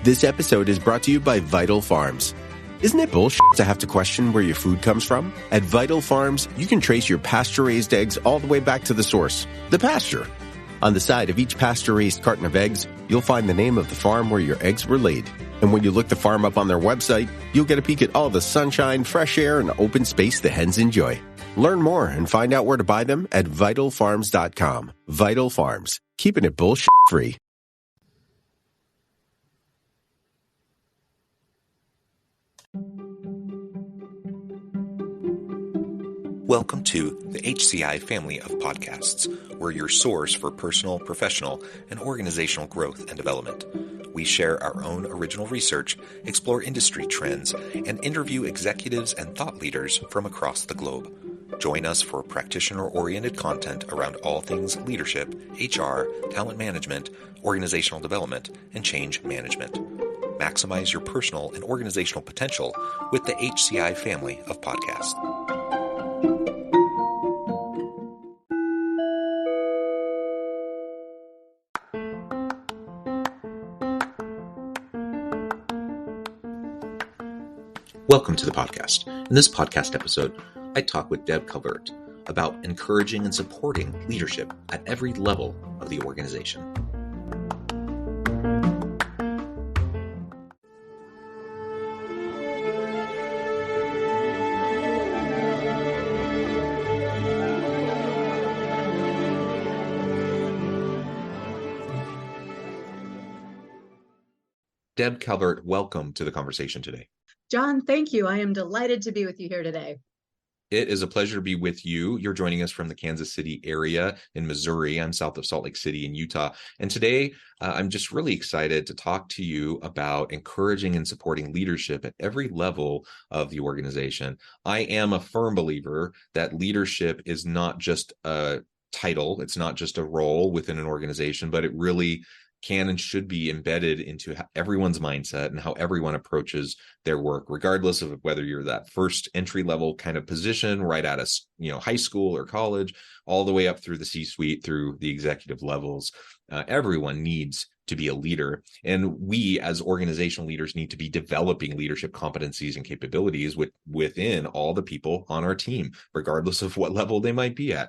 This episode is brought to you by Vital Farms. Isn't it bullshit to have to question where your food comes from? At Vital Farms, you can trace your pasture-raised eggs all the way back to the source, the pasture. On the side of each pasture-raised carton of eggs, you'll find the name of the farm where your eggs were laid. And when you look the farm up on their website, you'll get a peek at all the sunshine, fresh air, and open space the hens enjoy. Learn more and find out where to buy them at vitalfarms.com. Vital Farms, keeping it bullshit-free. Welcome to the HCI family of podcasts. We're your source for personal, professional, and organizational growth and development. We share our own original research, explore industry trends, and interview executives and thought leaders from across the globe. Join us for practitioner-oriented content around all things leadership, HR, talent management, organizational development, and change management. Maximize your personal and organizational potential with the HCI family of podcasts. Welcome to the podcast. In this podcast episode, I talk with Deb Calvert about encouraging and supporting leadership at every level of the organization. Deb Calvert, welcome to the conversation today. John, thank you. I am delighted to be with you here today. It is a pleasure to be with you. You're joining us from the Kansas City area in Missouri. I'm south of Salt Lake City in Utah. And today, I'm just really excited to talk to you about encouraging and supporting leadership at every level of the organization. I am a firm believer that leadership is not just a title. It's not just a role within an organization, but it really can and should be embedded into everyone's mindset and how everyone approaches their work, regardless of whether you're that first entry level kind of position right out of high school or college, all the way up through the C-suite, through the executive levels. Everyone needs to be a leader. And we as organizational leaders need to be developing leadership competencies and capabilities within all the people on our team, regardless of what level they might be at.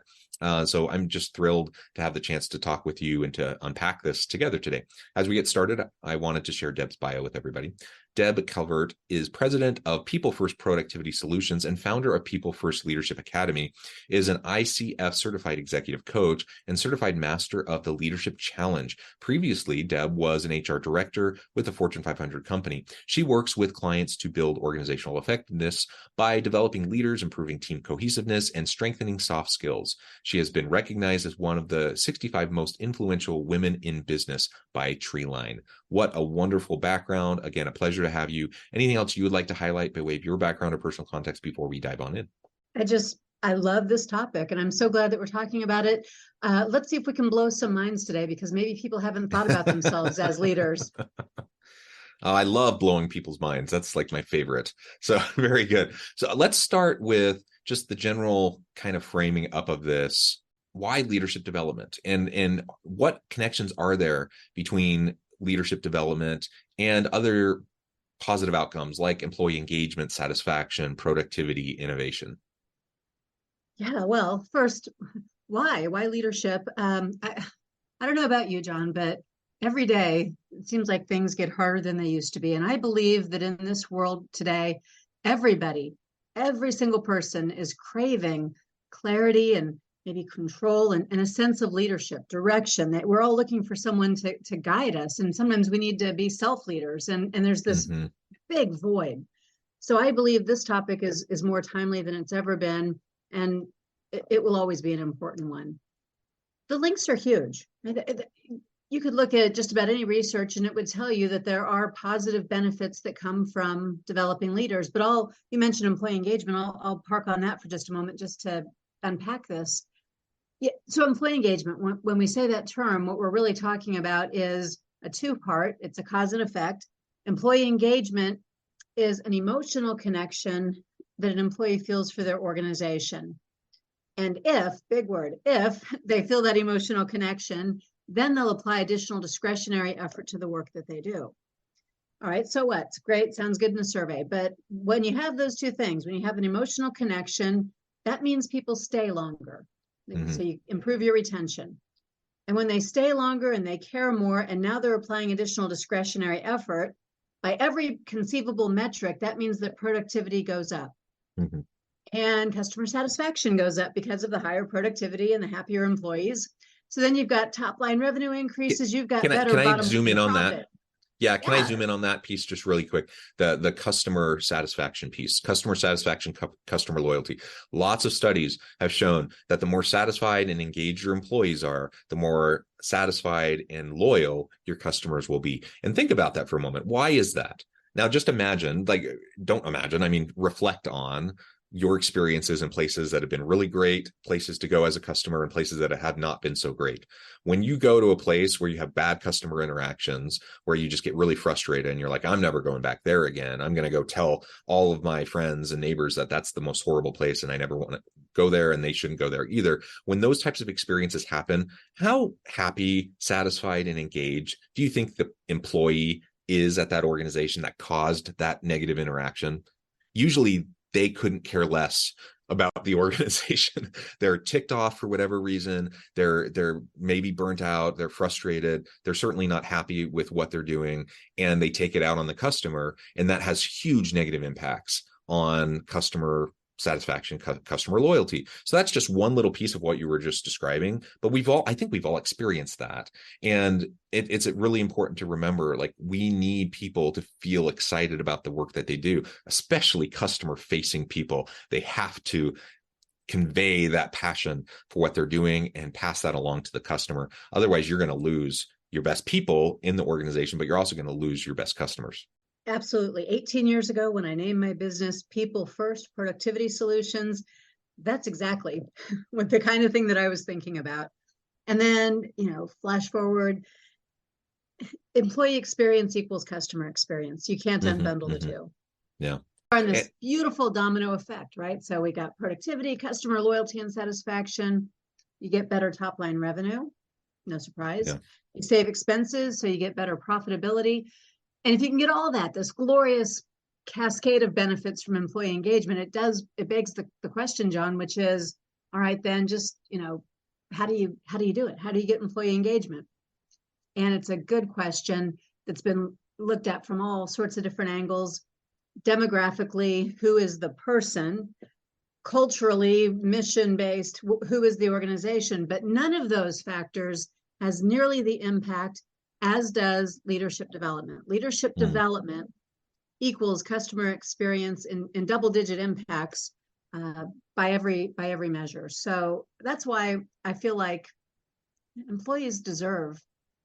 So I'm just thrilled to have the chance to talk with you and to unpack this together today. As we get started, I wanted to share Deb's bio with everybody. Deb Calvert is president of People First Productivity Solutions and founder of People First Leadership Academy, is an ICF certified executive coach and certified master of the Leadership Challenge. Previously, Deb was an HR director with a Fortune 500 company. She works with clients to build organizational effectiveness by developing leaders, improving team cohesiveness, and strengthening soft skills. She has been recognized as one of the 65 most influential women in business by Treeline. What a wonderful background. Again, a pleasure to have you. Anything else you would like to highlight by way of your background or personal context before we dive on in? I love this topic, and I'm so glad that we're talking about it. Let's see if we can blow some minds today, because maybe people haven't thought about themselves as leaders. I love blowing people's minds. That's like my favorite. So very good. So let's start with just the general kind of framing up of this. Why leadership development, and what connections are there between leadership development and other positive outcomes like employee engagement, satisfaction, productivity, innovation? Yeah, well, first, why leadership? I don't know about you, John, but every day it seems like things get harder than they used to be. And I believe that in this world today, every single person is craving clarity and maybe control and a sense of leadership, direction, that we're all looking for someone to guide us. And sometimes we need to be self-leaders. And there's this big void. So I believe this topic is more timely than it's ever been. And it will always be an important one. The links are huge. You could look at just about any research and it would tell you that there are positive benefits that come from developing leaders. But you mentioned employee engagement. I'll park on that for just a moment just to unpack this. Yeah, so employee engagement, when we say that term, what we're really talking about is a two-part. It's a cause and effect. Employee engagement is an emotional connection that an employee feels for their organization. And if they feel that emotional connection, then they'll apply additional discretionary effort to the work that they do. All right, so what? It's great, sounds good in a survey. But when you have those two things, when you have an emotional connection, that means people stay longer. Mm-hmm. So you improve your retention. And when they stay longer and they care more, and now they're applying additional discretionary effort, by every conceivable metric, that means that productivity goes up. Mm-hmm. And customer satisfaction goes up because of the higher productivity and the happier employees. So then you've got top line revenue increases, you've got better Can I bottom zoom in line on profit. that? Yeah, can I Yeah. zoom in on that piece just really quick? The customer satisfaction piece, customer satisfaction, customer loyalty. Lots of studies have shown that the more satisfied and engaged your employees are, the more satisfied and loyal your customers will be. And think about that for a moment. Why is that? Now, just imagine, like, don't imagine, I mean, reflect on your experiences in places that have been really great, places to go as a customer, and places that have not been so great. When you go to a place where you have bad customer interactions, where you just get really frustrated and you're like, I'm never going back there again. I'm going to go tell all of my friends and neighbors that that's the most horrible place and I never want to go there and they shouldn't go there either. When those types of experiences happen, how happy, satisfied, and engaged do you think the employee is at that organization that caused that negative interaction? Usually they couldn't care less about the organization. They're ticked off for whatever reason. They're maybe burnt out. They're frustrated. They're certainly not happy with what they're doing, and they take it out on the customer, and that has huge negative impacts on customer satisfaction, customer loyalty. So that's just one little piece of what you were just describing. But I think we've all experienced that. And it's really important to remember, like, we need people to feel excited about the work that they do, especially customer facing people. They have to convey that passion for what they're doing and pass that along to the customer. Otherwise, you're going to lose your best people in the organization, but you're also going to lose your best customers. Absolutely. 18 years ago, when I named my business People First Productivity Solutions, that's exactly what the kind of thing that I was thinking about. And then, flash forward, employee experience equals customer experience. You can't unbundle the two. Yeah. And this beautiful domino effect, right? So we got productivity, customer loyalty, and satisfaction. You get better top line revenue. No surprise. Yeah. You save expenses, so you get better profitability. And if you can get all that, this glorious cascade of benefits from employee engagement, it begs the question, John, which is, all right, then just, how do you do it? How do you get employee engagement? And it's a good question that's been looked at from all sorts of different angles. Demographically, who is the person? Culturally, mission-based, who is the organization? But none of those factors has nearly the impact as does leadership development. Leadership development equals customer experience in double-digit impacts by every measure. So that's why I feel like employees deserve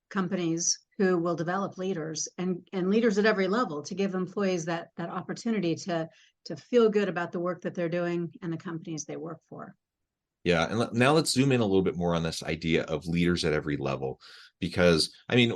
companies who will develop leaders and leaders at every level, to give employees that opportunity to feel good about the work that they're doing and the companies they work for. Yeah. And now let's zoom in a little bit more on this idea of leaders at every level, because I mean,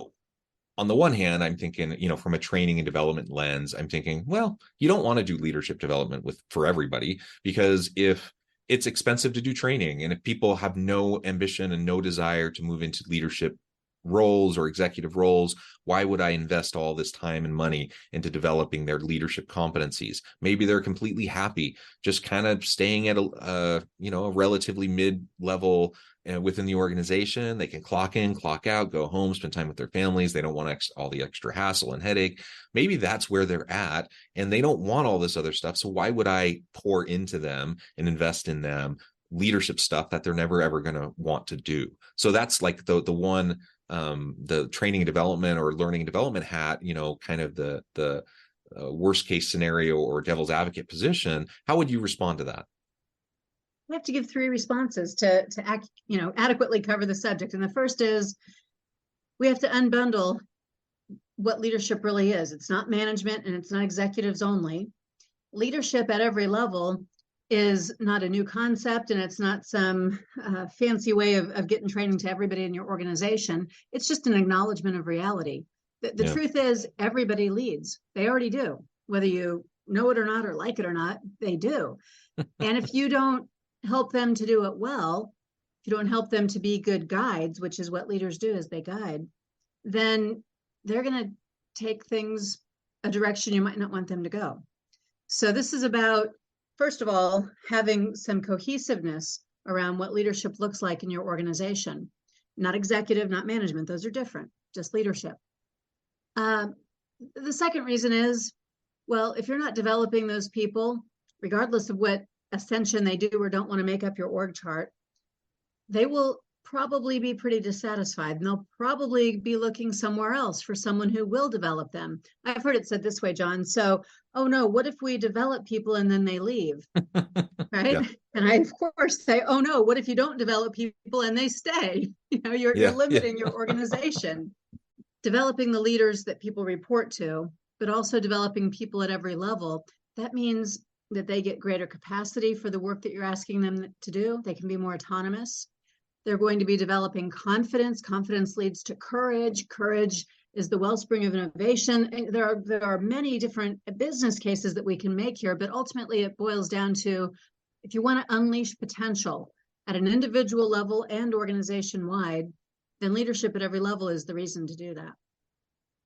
on the one hand, I'm thinking, from a training and development lens, I'm thinking, well, you don't want to do leadership development for everybody, because if it's expensive to do training and if people have no ambition and no desire to move into leadership roles or executive roles, why would I invest all this time and money into developing their leadership competencies? Maybe they're completely happy just kind of staying at a relatively mid-level within the organization. They can clock in, clock out, go home, spend time with their families. They don't want all the extra hassle and headache. Maybe that's where they're at, and they don't want all this other stuff. So why would I pour into them and invest in them leadership stuff that they're never ever going to want to do? So that's like the one, the training and development or learning and development hat, kind of the worst case scenario or devil's advocate position. How would you respond to that? We have to give 3 responses to adequately cover the subject. And the first is, we have to unbundle what leadership really is. It's not management and it's not executives only. Leadership at every level is not a new concept, and it's not some fancy way of getting training to everybody in your organization. It's just an acknowledgement of reality. The truth is, everybody leads. They already do. Whether you know it or not, or like it or not, they do. And if you don't help them to do it well, if you don't help them to be good guides, which is what leaders do, is they guide, then they're going to take things a direction you might not want them to go. So this is about, first of all, having some cohesiveness around what leadership looks like in your organization. Not executive, not management. Those are different, just leadership. The second reason is, well, if you're not developing those people, regardless of what ascension they do or don't want to make up your org chart, they will probably be pretty dissatisfied, and they'll probably be looking somewhere else for someone who will develop them. I've heard it said this way, John. So, oh no, what if we develop people and then they leave? Right? Yeah. And I, of course, say, oh no, what if you don't develop people and they stay? You're limiting your organization. Developing the leaders that people report to, but also developing people at every level. That means that they get greater capacity for the work that you're asking them to do. They can be more autonomous. They're going to be developing confidence. Confidence leads to courage. Courage is the wellspring of innovation. There are many different business cases that we can make here, but ultimately it boils down to, if you want to unleash potential at an individual level and organization-wide, then leadership at every level is the reason to do that.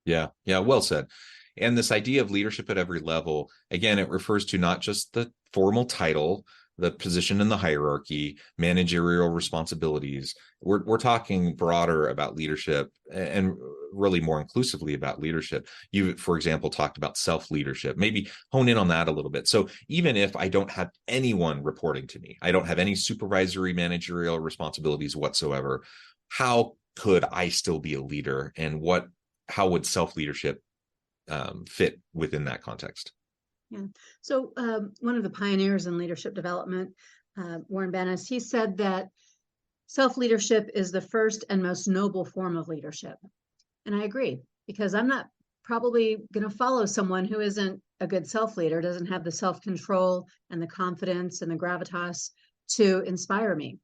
Yeah, well said. And this idea of leadership at every level, again, it refers to not just the formal title, the position in the hierarchy, managerial responsibilities. We're talking broader about leadership, and really more inclusively about leadership. You, for example, talked about self-leadership. Maybe hone in on that a little bit. So even if I don't have anyone reporting to me, I don't have any supervisory managerial responsibilities whatsoever, how could I still be a leader, and how would self-leadership fit within that context? Yeah. So one of the pioneers in leadership development, Warren Bennis, he said that self-leadership is the first and most noble form of leadership. And I agree, because I'm not probably going to follow someone who isn't a good self-leader, doesn't have the self-control and the confidence and the gravitas to inspire me.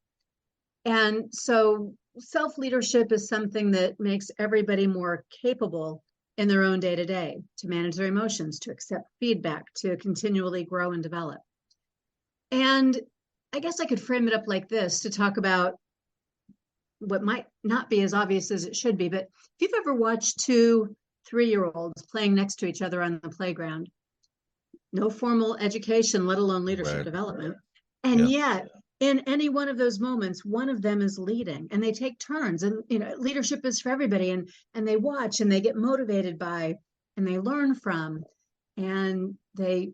And so self-leadership is something that makes everybody more capable in their own day-to-day, to manage their emotions, to accept feedback, to continually grow and develop. And I guess I could frame it up like this to talk about what might not be as obvious as it should be, but if you've ever watched 2 3-year-olds playing next to each other on the playground, no formal education, let alone leadership development, and yet in any one of those moments, one of them is leading, and they take turns, and leadership is for everybody, and they watch and they get motivated by, and they learn from, and they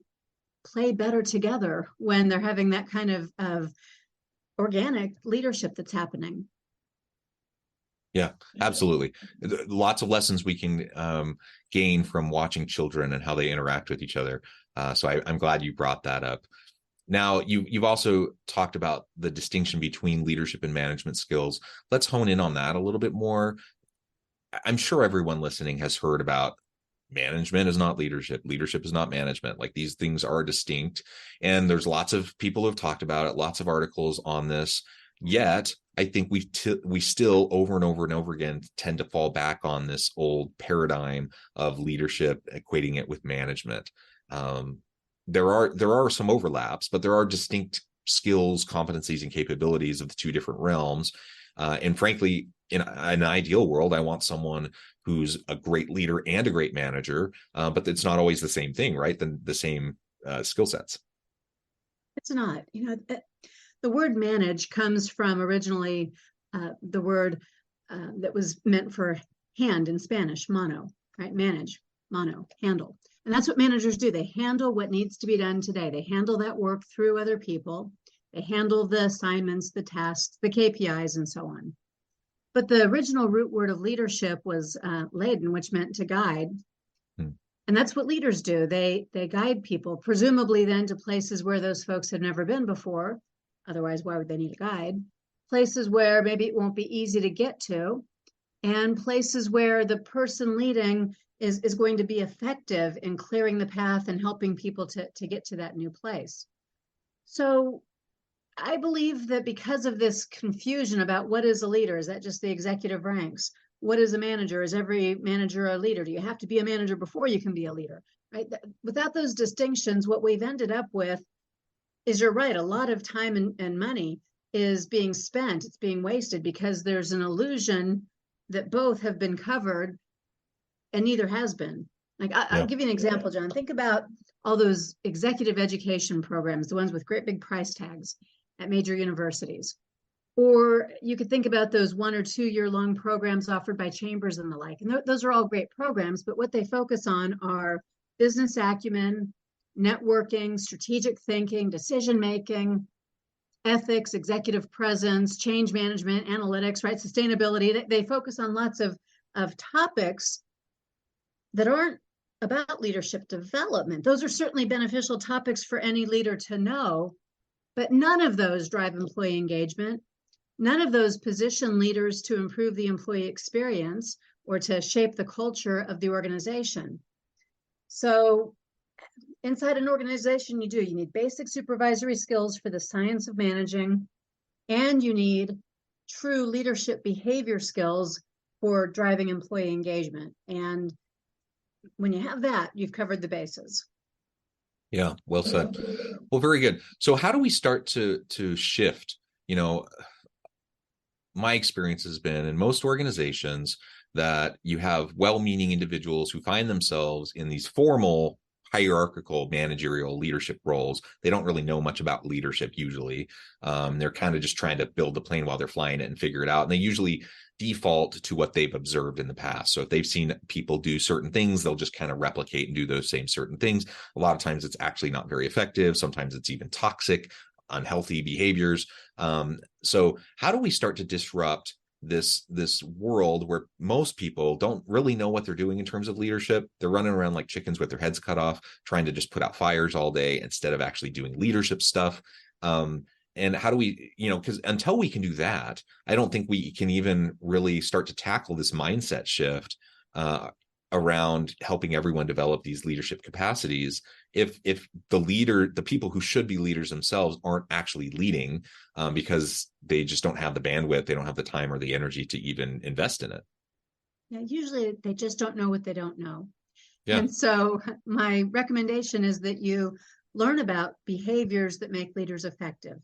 play better together when they're having that kind of organic leadership that's happening. Yeah, absolutely. Lots of lessons we can gain from watching children and how they interact with each other. So I'm glad you brought that up. Now, you've also talked about the distinction between leadership and management skills. Let's hone in on that a little bit more. I'm sure everyone listening has heard about management is not leadership. Leadership is not management. Like, these things are distinct. And there's lots of people who have talked about it, lots of articles on this. Yet, I think we still over and over and over again tend to fall back on this old paradigm of leadership, equating it with management. There are some overlaps, but there are distinct skills, competencies, and capabilities of the two different realms. And frankly, in an ideal world, I want someone who's a great leader and a great manager, but it's not always the same thing, right? The same skill sets. It's not. The word manage comes from originally the word that was meant for hand in Spanish, mano, right? Manage, mano, handle. And that's what managers do. They handle what needs to be done today. They handle that work through other people. They handle the assignments, the tasks, the KPIs, and so on. But the original root word of leadership was leiden, which meant to guide. And that's what leaders do. They guide people, presumably then to places where those folks have never been before. Otherwise, why would they need a guide? Places where maybe it won't be easy to get to, and places where the person leading is going to be effective in clearing the path and helping people to get to that new place. So I believe that because of this confusion about what is a leader, is that just the executive ranks? What is a manager? Is every manager a leader? Do you have to be a manager before you can be a leader? Right? Without those distinctions, what we've ended up with is, you're right, a lot of time and money is being spent. It's being wasted because there's an illusion that both have been covered and neither has been. Like I'll Yeah. give you an example, John. Think about all those executive education programs, the ones with great big price tags at major universities. Or you could think about those 1 or 2 year long programs offered by chambers and the like. And those are all great programs, but what they focus on are business acumen, networking, strategic thinking, decision making, ethics, executive presence, change management, analytics, right? Sustainability. They focus on lots of topics that aren't about leadership development. Those are certainly beneficial topics for any leader to know, but none of those drive employee engagement. None of those position leaders to improve the employee experience or to shape the culture of the organization. So inside an organization, you need basic supervisory skills for the science of managing, and you need true leadership behavior skills for driving employee engagement. And when you have that, you've covered the bases. Yeah, well said. Well, very good. So how do we start to shift? My experience has been in most organizations that you have well-meaning individuals who find themselves in these formal hierarchical managerial leadership roles. They don't really know much about leadership usually. They're kind of just trying to build the plane while they're flying it and figure it out. And they usually default to what they've observed in the past. So if they've seen people do certain things, they'll just kind of replicate and do those same certain things. A lot of times it's actually not very effective. Sometimes it's even toxic, unhealthy behaviors. So how do we start to disrupt this world where most people don't really know what they're doing in terms of leadership? They're running around like chickens with their heads cut off, trying to just put out fires all day instead of actually doing leadership stuff. And how do we, because until we can do that, I don't think we can even really start to tackle this mindset shift around helping everyone develop these leadership capacities if the people who should be leaders themselves aren't actually leading because they just don't have the bandwidth, they don't have the time or the energy to even invest in it. Yeah, usually they just don't know what they don't know. Yeah. And so my recommendation is that you learn about behaviors that make leaders effective.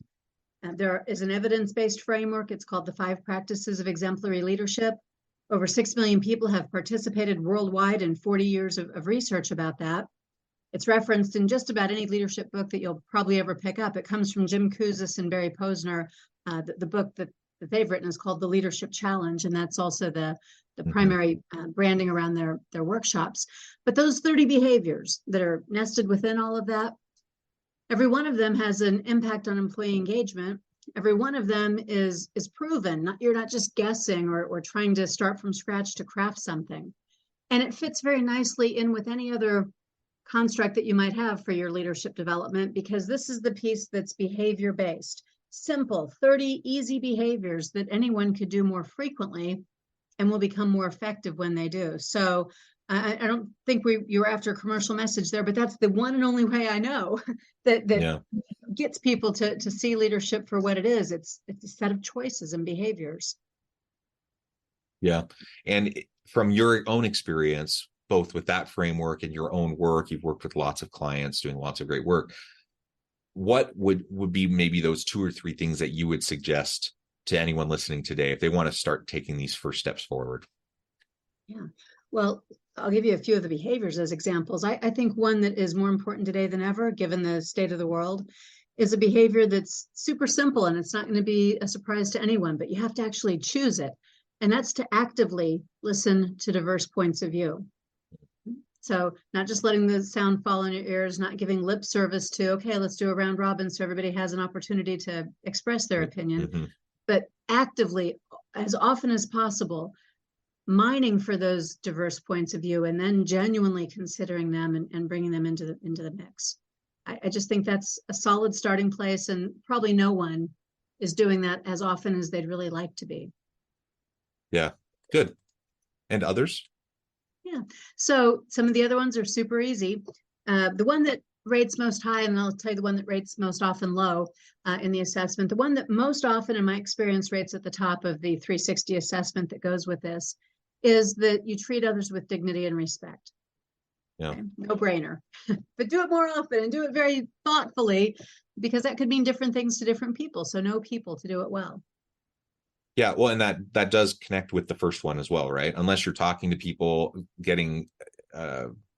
There is an evidence-based framework. It's called the 5 Practices of Exemplary Leadership. Over 6 million people have participated worldwide in 40 years of research about that. It's referenced in just about any leadership book that you'll probably ever pick up. It comes from Jim Kouzes and Barry Posner. The book that they've written is called The Leadership Challenge, and that's also the primary branding around their workshops. But those 30 behaviors that are nested within all of that, every one of them has an impact on employee engagement. Every one of them is proven. You're not just guessing or trying to start from scratch to craft something. And it fits very nicely in with any other construct that you might have for your leadership development, because this is the piece that's behavior based. Simple, 30 easy behaviors that anyone could do more frequently and will become more effective when they do. So I don't think you were after a commercial message there, but that's the one and only way I know that gets people to see leadership for what it is. It's a set of choices and behaviors. Yeah. And from your own experience, both with that framework and your own work, you've worked with lots of clients doing lots of great work. What would be maybe those 2 or 3 things that you would suggest to anyone listening today if they want to start taking these first steps forward? Yeah. Well, I'll give you a few of the behaviors as examples. I think one that is more important today than ever, given the state of the world, is a behavior that's super simple, and it's not going to be a surprise to anyone, but you have to actually choose it. And that's to actively listen to diverse points of view. So not just letting the sound fall in your ears, not giving lip service to, okay, let's do a round robin so everybody has an opportunity to express their opinion, but actively, as often as possible, mining for those diverse points of view and then genuinely considering them and bringing them into the mix. I just think that's a solid starting place, and probably no one is doing that as often as they'd really like to be. Yeah, good. And others? Yeah, so some of the other ones are super easy. The one that rates most high, and I'll tell you the one that rates most often low in the assessment, the one that most often in my experience rates at the top of the 360 assessment that goes with this, is that you treat others with dignity and respect. Yeah. Okay? No brainer. But do it more often and do it very thoughtfully, because that could mean different things to different people. So know people to do it well. Yeah, well, and that does connect with the first one as well, right? Unless you're talking to people, getting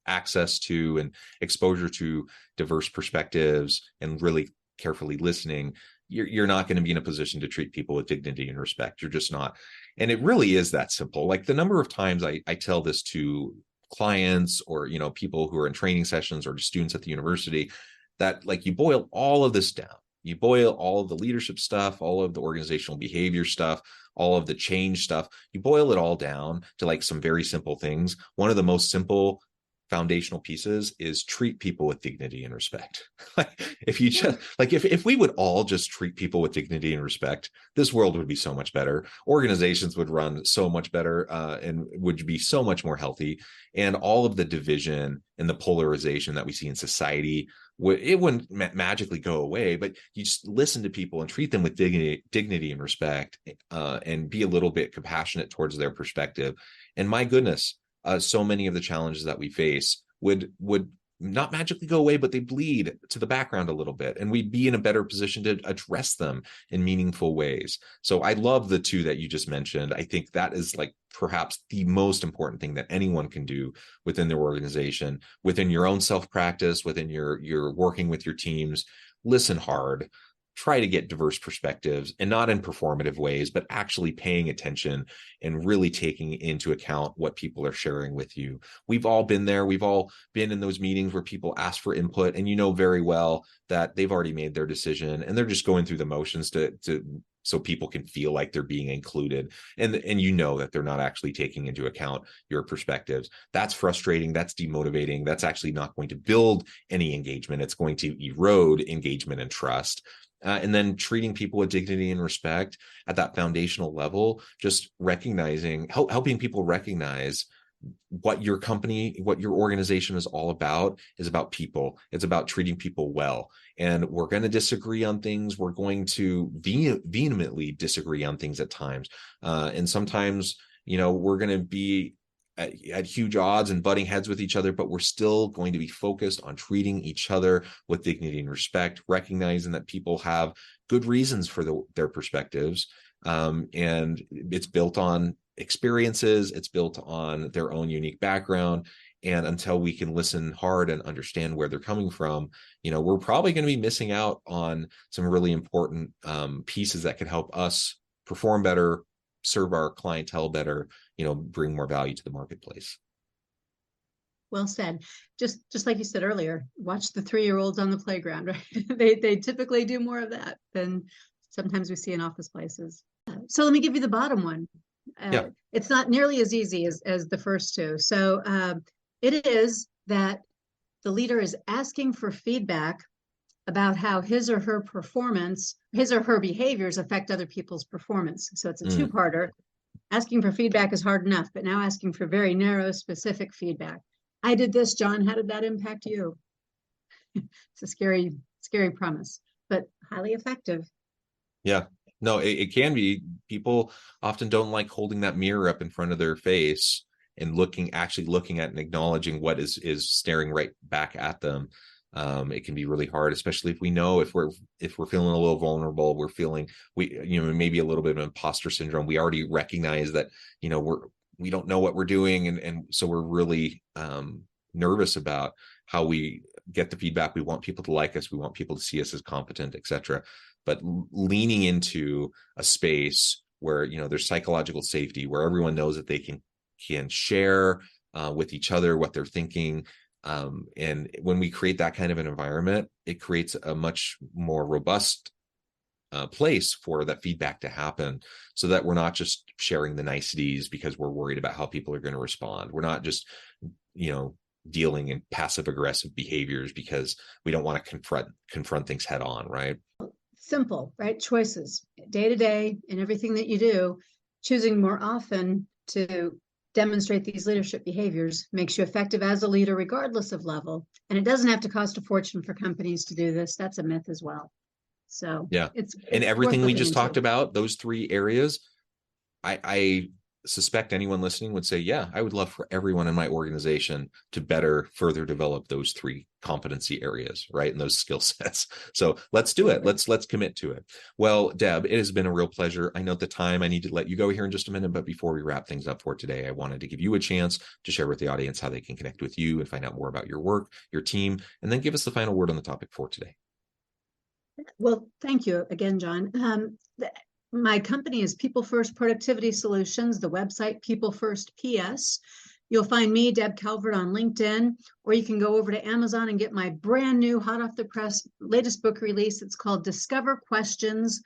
access to and exposure to diverse perspectives and really carefully listening, you're not going to be in a position to treat people with dignity and respect. You're just not. And it really is that simple. Like the number of times I tell this to clients or, people who are in training sessions or just students at the university, that like you boil all of this down. You boil all of the leadership stuff, all of the organizational behavior stuff, all of the change stuff. You boil it all down to like some very simple things. One of the most simple foundational pieces is treat people with dignity and respect. Like if you just like if we would all just treat people with dignity and respect, this world would be so much better. Organizations would run so much better and would be so much more healthy. And all of the division and the polarization that we see in society, it wouldn't magically go away, but you just listen to people and treat them with dignity and respect, and be a little bit compassionate towards their perspective. And my goodness, so many of the challenges that we face would not magically go away, but they bleed to the background a little bit, and we'd be in a better position to address them in meaningful ways. So I love the two that you just mentioned. I think that is like perhaps the most important thing that anyone can do within their organization, within your own self-practice, within your working with your teams. Listen hard. Try to get diverse perspectives, and not in performative ways, but actually paying attention and really taking into account what people are sharing with you. We've all been there. We've all been in those meetings where people ask for input, and you know very well that they've already made their decision and they're just going through the motions to so people can feel like they're being included. And you know that they're not actually taking into account your perspectives. That's frustrating. That's demotivating. That's actually not going to build any engagement. It's going to erode engagement and trust. And then treating people with dignity and respect at that foundational level, just recognizing, helping people recognize what your company, what your organization is all about is about people. It's about treating people well. And we're going to disagree on things. We're going to vehemently disagree on things at times. And sometimes, we're going to be at huge odds and butting heads with each other, but we're still going to be focused on treating each other with dignity and respect, recognizing that people have good reasons for their perspectives. And it's built on experiences. It's built on their own unique background. And until we can listen hard and understand where they're coming from, we're probably going to be missing out on some really important pieces that could help us perform better, serve our clientele better, bring more value to the marketplace. Well said. Just like you said earlier, watch the 3-year-olds on the playground, right? They typically do more of that than sometimes we see in office places. So let me give you the bottom one. Yeah. It's not nearly as easy as the first two. So it is that the leader is asking for feedback about how his or her behaviors affect other people's performance. So it's a two-parter. Asking for feedback is hard enough, but now asking for very narrow, specific feedback. I did this, John. How did that impact you? It's a scary promise, but highly effective. Yeah. No, it can be. People often don't like holding that mirror up in front of their face and actually looking at and acknowledging what is staring right back at them. It can be really hard, especially if we know if we're feeling a little vulnerable, we're feeling maybe a little bit of imposter syndrome. We already recognize that we don't know what we're doing, and so we're really nervous about how we get the feedback. We want people to like us, we want people to see us as competent, etc. But leaning into a space where there's psychological safety, where everyone knows that they can share with each other what they're thinking. And when we create that kind of an environment, it creates a much more robust place for that feedback to happen, so that we're not just sharing the niceties because we're worried about how people are going to respond. We're not just, dealing in passive aggressive behaviors because we don't want to confront things head on, right? Simple, right? Choices day to day in everything that you do, choosing more often to demonstrate these leadership behaviors makes you effective as a leader, regardless of level. And it doesn't have to cost a fortune for companies to do this. That's a myth as well. So yeah, it's and everything we just into. talked about, those 3 areas, I suspect anyone listening would say, yeah, I would love for everyone in my organization to better further develop those 3 competency areas, right? And those skill sets. So let's do it. Let's commit to it. Well, Deb, it has been a real pleasure. I know the time, I need to let you go here in just a minute, but before we wrap things up for today, I wanted to give you a chance to share with the audience how they can connect with you and find out more about your work, your team, and then give us the final word on the topic for today. Well, thank you again, John. My company is People First Productivity Solutions, the website People First PS. You'll find me, Deb Calvert, on LinkedIn, or you can go over to Amazon and get my brand new, hot off the press, latest book release. It's called Discover Questions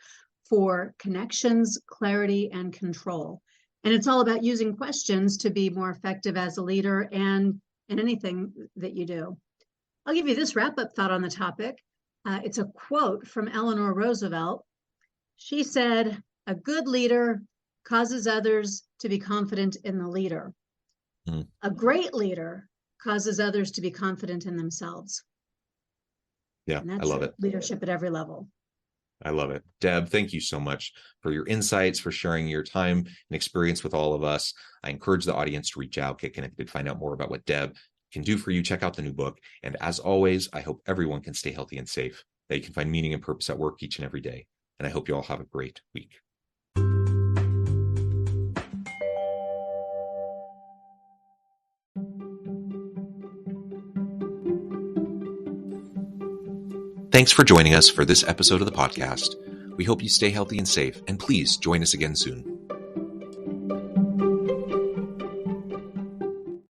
for Connections, Clarity, and Control. And it's all about using questions to be more effective as a leader and in anything that you do. I'll give you this wrap-up thought on the topic. It's a quote from Eleanor Roosevelt. She said, "A good leader causes others to be confident in the leader. A great leader causes others to be confident in themselves." Yeah, And that's I love it. Leadership at every level. I love it. Deb, thank you so much for your insights, for sharing your time and experience with all of us. I encourage the audience to reach out, get connected, find out more about what Deb can do for you. Check out the new book. And as always, I hope everyone can stay healthy and safe, that you can find meaning and purpose at work each and every day. And I hope you all have a great week. Thanks for joining us for this episode of the podcast. We hope you stay healthy and safe, and please join us again soon.